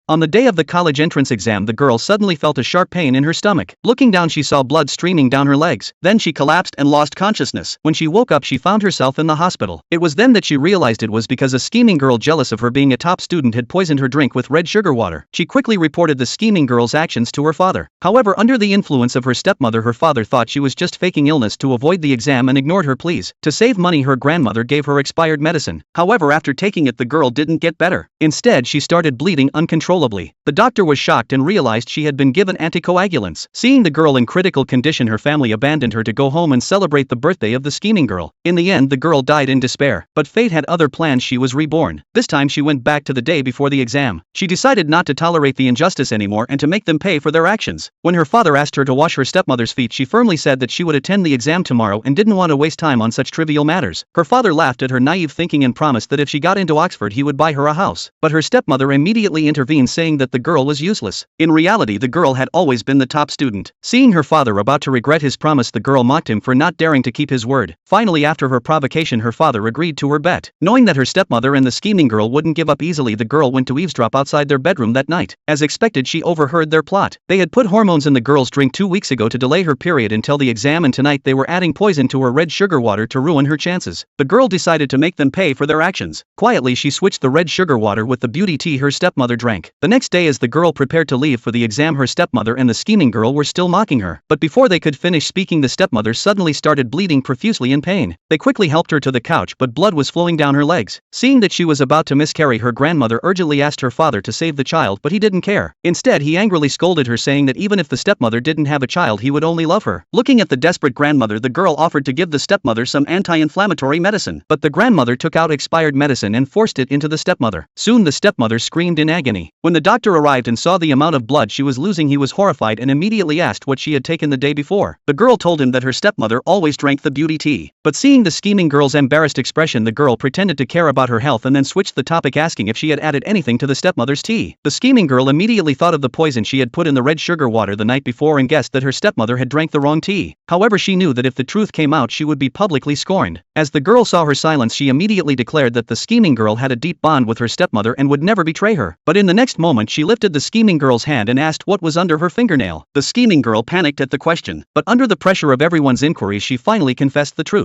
On the day of the college entrance exam, the girl suddenly felt a sharp pain in her stomach. Looking down, she saw blood streaming down her legs. Then she collapsed and lost consciousness. When she woke up, she found herself in the hospital. It was then that she realized it was because a scheming girl jealous of her being a top student had poisoned her drink with red sugar water. She quickly reported the scheming girl's actions to her father. However, under the influence of her stepmother, her father thought she was just faking illness to avoid the exam and ignored her pleas. To save money, her grandmother gave her expired medicine. However, after taking it, the girl didn't get better. Instead, she started bleeding uncontrollably. The doctor was shocked and realized she had been given anticoagulants. Seeing the girl in critical condition, her family abandoned her to go home and celebrate the birthday of the scheming girl. In the end, the girl died in despair, but fate had other plans. She was reborn. This time she went back to the day before the exam. She decided not to tolerate the injustice anymore and to make them pay for their actions. When her father asked her to wash her stepmother's feet, she firmly said that she would attend the exam tomorrow and didn't want to waste time on such trivial matters. Her father laughed at her naive thinking and promised that if she got into Oxford, he would buy her a house. But her stepmother immediately intervened, saying that the girl was useless. In reality, the girl had always been the top student. Seeing her father about to regret his promise, the girl mocked him for not daring to keep his word. Finally, after her provocation, her father agreed to her bet. Knowing that her stepmother and the scheming girl wouldn't give up easily, the girl went to eavesdrop outside their bedroom that night. As expected, she overheard their plot. They had put hormones in the girl's drink 2 weeks ago to delay her period until the exam, and tonight they were adding poison to her red sugar water to ruin her chances. The girl decided to make them pay for their actions. Quietly, she switched the red sugar water with the beauty tea her stepmother drank. The next day, as the girl prepared to leave for the exam, her stepmother and the scheming girl were still mocking her. But before they could finish speaking, the stepmother suddenly started bleeding profusely in pain. They quickly helped her to the couch, but blood was flowing down her legs. Seeing that she was about to miscarry, her grandmother urgently asked her father to save the child, but he didn't care. Instead, he angrily scolded her, saying that even if the stepmother didn't have a child, he would only love her. Looking at the desperate grandmother, the girl offered to give the stepmother some anti-inflammatory medicine, but the grandmother took out expired medicine and forced it into the stepmother. Soon the stepmother screamed in agony. When the doctor arrived and saw the amount of blood she was losing, he was horrified and immediately asked what she had taken the day before. The girl told him that her stepmother always drank the beauty tea. But seeing the scheming girl's embarrassed expression, the girl pretended to care about her health and then switched the topic, asking if she had added anything to the stepmother's tea. The scheming girl immediately thought of the poison she had put in the red sugar water the night before and guessed that her stepmother had drank the wrong tea. However, she knew that if the truth came out, she would be publicly scorned. As the girl saw her silence, she immediately declared that the scheming girl had a deep bond with her stepmother and would never betray her. But in the next moment, she lifted the scheming girl's hand and asked what was under her fingernail. The scheming girl panicked at the question, but under the pressure of everyone's inquiries, she finally confessed the truth.